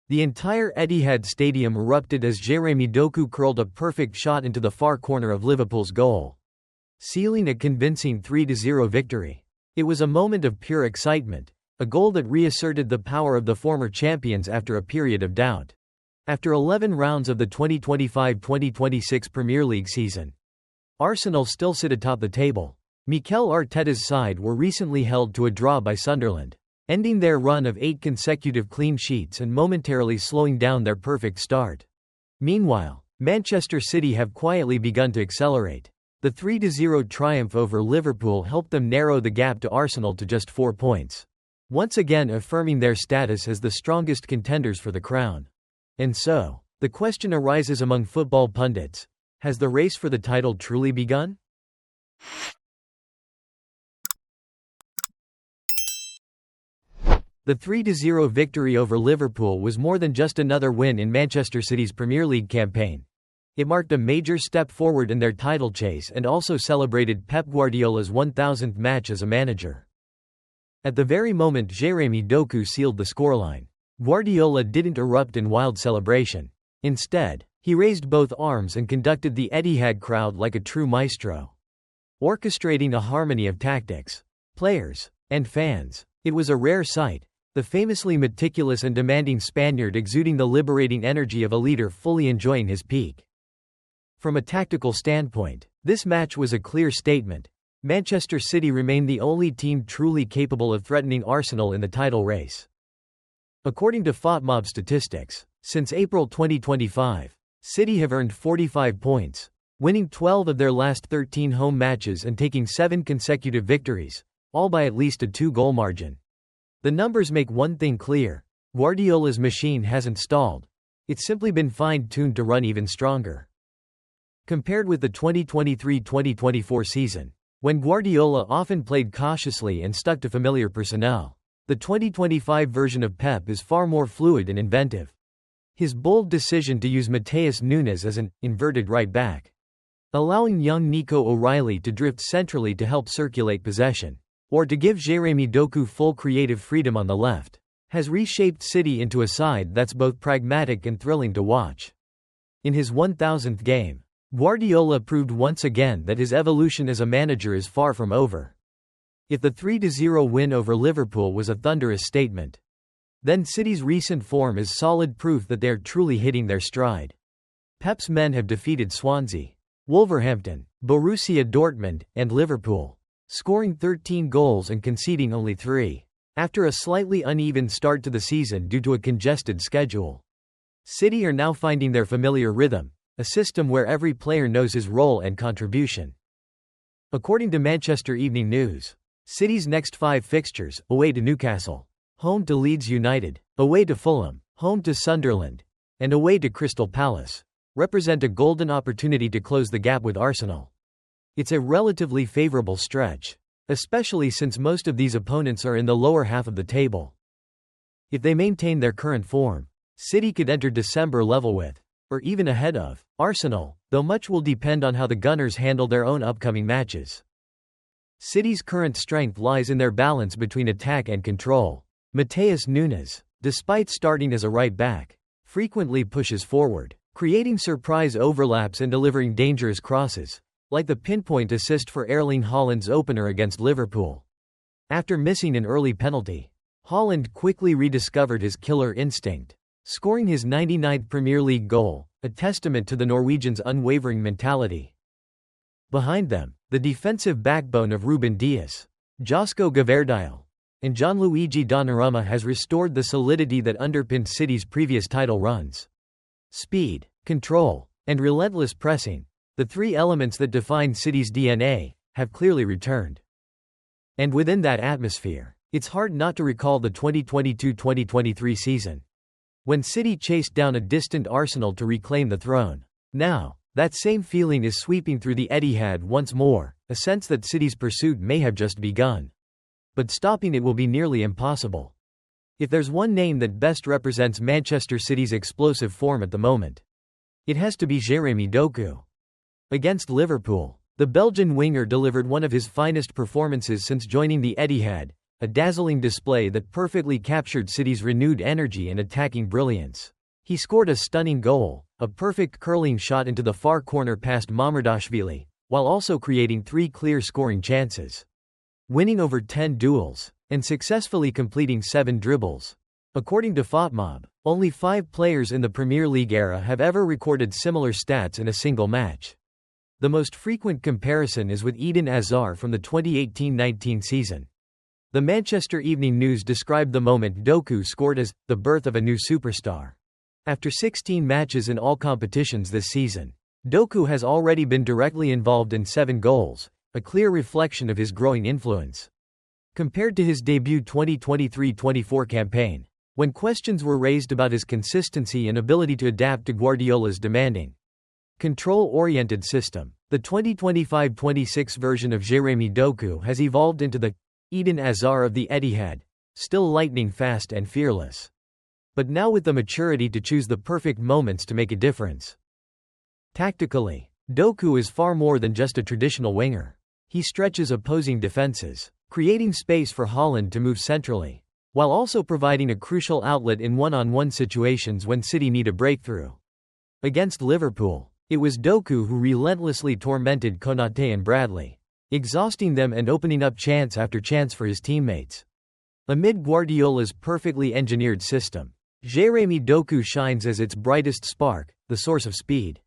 The entire Etihad Stadium erupted as Jérémy Doku curled a perfect shot into the far corner of Liverpool's goal, sealing a convincing 3-0 victory. It was a moment of pure excitement, a goal that reasserted the power of the former champions after a period of doubt. After 11 rounds of the 2025-2026 Premier League season, Arsenal still sit atop the table. Mikel Arteta's side were recently held to a draw by Sunderland, ending their run of 8 consecutive clean sheets and momentarily slowing down their perfect start. Meanwhile, Manchester City have quietly begun to accelerate. The 3-0 triumph over Liverpool helped them narrow the gap to Arsenal to just 4 points, once again affirming their status as the strongest contenders for the crown. And so, the question arises among football pundits: has the race for the title truly begun? The 3-0 victory over Liverpool was more than just another win in Manchester City's Premier League campaign. It marked a major step forward in their title chase and also celebrated Pep Guardiola's 1,000th match as a manager. At the very moment Jérémy Doku sealed the scoreline, Guardiola didn't erupt in wild celebration. Instead, he raised both arms and conducted the Etihad crowd like a true maestro, orchestrating a harmony of tactics, players, and fans. It was a rare sight, the famously meticulous and demanding Spaniard exuding the liberating energy of a leader fully enjoying his peak. From a tactical standpoint, this match was a clear statement. Manchester City remained the only team truly capable of threatening Arsenal in the title race. According to FotMob statistics, since April 2025, City have earned 45 points, winning 12 of their last 13 home matches and taking 7 consecutive victories, all by at least a 2-goal margin. The numbers make one thing clear: Guardiola's machine hasn't stalled. It's simply been fine-tuned to run even stronger. Compared with the 2023-2024 season, when Guardiola often played cautiously and stuck to familiar personnel, the 2025 version of Pep is far more fluid and inventive. His bold decision to use Matheus Nunes as an inverted right back, allowing young Nico O'Reilly to drift centrally to help circulate possession, or to give Jérémy Doku full creative freedom on the left, has reshaped City into a side that's both pragmatic and thrilling to watch. In his 1,000th game, Guardiola proved once again that his evolution as a manager is far from over. If the 3-0 win over Liverpool was a thunderous statement, then City's recent form is solid proof that they're truly hitting their stride. Pep's men have defeated Swansea, Wolverhampton, Borussia Dortmund, and Liverpool, scoring 13 goals and conceding only 3, after a slightly uneven start to the season due to a congested schedule. City are now finding their familiar rhythm, a system where every player knows his role and contribution. According to Manchester Evening News, City's next 5 fixtures: away to Newcastle, home to Leeds United, away to Fulham, home to Sunderland, and away to Crystal Palace, represent a golden opportunity to close the gap with Arsenal. It's a relatively favourable stretch, especially since most of these opponents are in the lower half of the table. If they maintain their current form, City could enter December level with, or even ahead of, Arsenal, though much will depend on how the Gunners handle their own upcoming matches. City's current strength lies in their balance between attack and control. Matheus Nunes, despite starting as a right back, frequently pushes forward, creating surprise overlaps and delivering dangerous crosses, like the pinpoint assist for Erling Haaland's opener against Liverpool. After missing an early penalty, Haaland quickly rediscovered his killer instinct, scoring his 99th Premier League goal, a testament to the Norwegians' unwavering mentality. Behind them, the defensive backbone of Ruben Dias, Josko Gvardiol, and Gianluigi Donnarumma has restored the solidity that underpinned City's previous title runs. Speed, control, and relentless pressing, the 3 elements that define City's DNA, have clearly returned. And within that atmosphere, it's hard not to recall the 2022-2023 season, when City chased down a distant Arsenal to reclaim the throne. Now, that same feeling is sweeping through the Etihad once more, a sense that City's pursuit may have just begun. But stopping it will be nearly impossible. If there's one name that best represents Manchester City's explosive form at the moment, it has to be Jérémy Doku. Against Liverpool, the Belgian winger delivered one of his finest performances since joining the Etihad, a dazzling display that perfectly captured City's renewed energy and attacking brilliance. He scored a stunning goal, a perfect curling shot into the far corner past Mamardashvili, while also creating 3 clear scoring chances. Winning over 10 duels, and successfully completing 7 dribbles. According to FotMob, only 5 players in the Premier League era have ever recorded similar stats in a single match. The most frequent comparison is with Eden Hazard from the 2018-19 season. The Manchester Evening News described the moment Doku scored as the birth of a new superstar. After 16 matches in all competitions this season, Doku has already been directly involved in 7 goals, a clear reflection of his growing influence. Compared to his debut 2023-24 campaign, when questions were raised about his consistency and ability to adapt to Guardiola's demanding, control-oriented system, the 2025-26 version of Jérémy Doku has evolved into the Eden Hazard of the Etihad, still lightning fast and fearless, but now with the maturity to choose the perfect moments to make a difference. Tactically, Doku is far more than just a traditional winger. He stretches opposing defenses, creating space for Haaland to move centrally, while also providing a crucial outlet in one-on-one situations when City need a breakthrough. Against Liverpool, it was Doku who relentlessly tormented Konate and Bradley, exhausting them and opening up chance after chance for his teammates. Amid Guardiola's perfectly engineered system, Jérémy Doku shines as its brightest spark, the source of speed,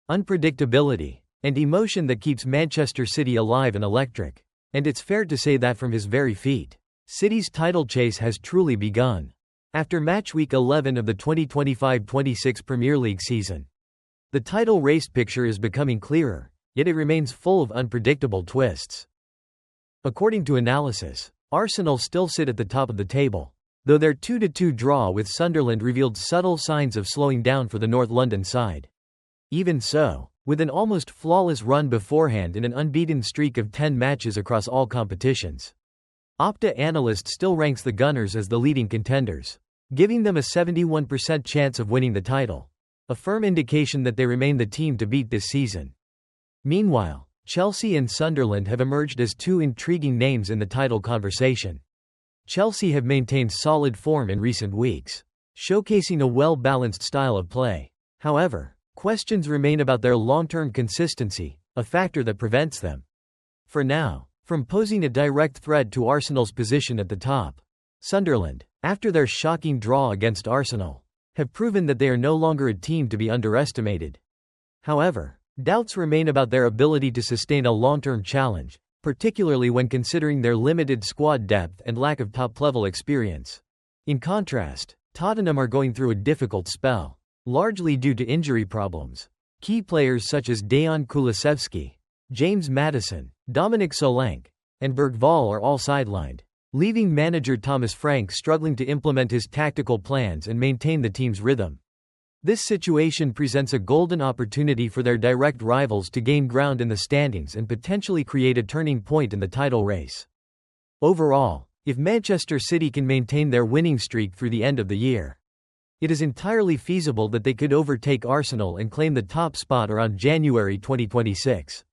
unpredictability, and emotion that keeps Manchester City alive and electric. And it's fair to say that from his very feet, City's title chase has truly begun. After match week 11 of the 2025-26 Premier League season, the title race picture is becoming clearer, yet it remains full of unpredictable twists. According to analysis, Arsenal still sit at the top of the table, though their 2-2 draw with Sunderland revealed subtle signs of slowing down for the North London side. Even so, with an almost flawless run beforehand and an unbeaten streak of 10 matches across all competitions, Opta analyst still ranks the Gunners as the leading contenders, giving them a 71% chance of winning the title, a firm indication that they remain the team to beat this season. Meanwhile, Chelsea and Sunderland have emerged as 2 intriguing names in the title conversation. Chelsea have maintained solid form in recent weeks, showcasing a well-balanced style of play. However, questions remain about their long-term consistency, a factor that prevents them, for now, from posing a direct threat to Arsenal's position at the top. Sunderland, after their shocking draw against Arsenal, have proven that they are no longer a team to be underestimated. However, doubts remain about their ability to sustain a long-term challenge, particularly when considering their limited squad depth and lack of top-level experience. In contrast, Tottenham are going through a difficult spell, largely due to injury problems. Key players such as Dejan Kulusevski, James Maddison, Dominic Solanke, and Bergvall are all sidelined, leaving manager Thomas Frank struggling to implement his tactical plans and maintain the team's rhythm. This situation presents a golden opportunity for their direct rivals to gain ground in the standings and potentially create a turning point in the title race. Overall, if Manchester City can maintain their winning streak through the end of the year, it is entirely feasible that they could overtake Arsenal and claim the top spot around January 2026.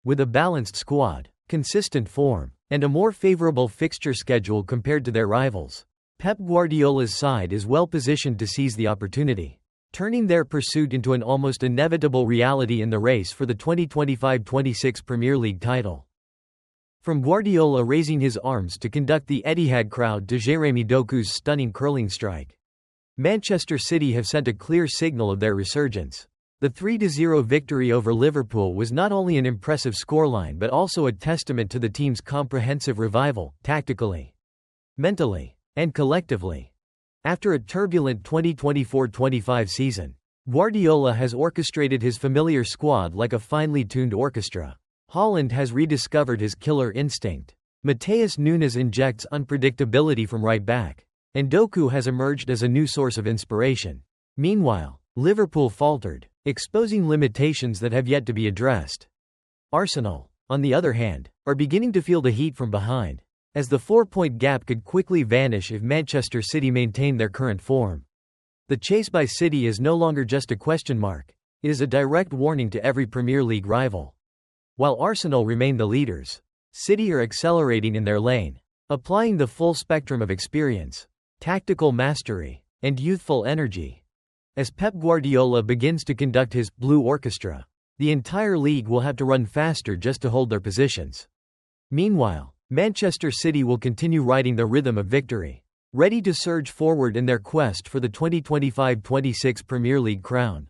With a balanced squad, consistent form, and a more favorable fixture schedule compared to their rivals, Pep Guardiola's side is well positioned to seize the opportunity, turning their pursuit into an almost inevitable reality in the race for the 2025-26 Premier League title. From Guardiola raising his arms to conduct the Etihad crowd to Jérémy Doku's stunning curling strike, Manchester City have sent a clear signal of their resurgence. The 3-0 victory over Liverpool was not only an impressive scoreline but also a testament to the team's comprehensive revival, tactically, mentally, and collectively. After a turbulent 2024-25 season, Guardiola has orchestrated his familiar squad like a finely tuned orchestra. Haaland has rediscovered his killer instinct. Matheus Nunes injects unpredictability from right back, and Doku has emerged as a new source of inspiration. Meanwhile, Liverpool faltered, exposing limitations that have yet to be addressed. Arsenal, on the other hand, are beginning to feel the heat from behind, as the 4-point gap could quickly vanish if Manchester City maintain their current form. The chase by City is no longer just a question mark, it is a direct warning to every Premier League rival. While Arsenal remain the leaders, City are accelerating in their lane, applying the full spectrum of experience, tactical mastery, and youthful energy. As Pep Guardiola begins to conduct his Blue Orchestra, the entire league will have to run faster just to hold their positions. Meanwhile, Manchester City will continue riding the rhythm of victory, ready to surge forward in their quest for the 2025-26 Premier League crown.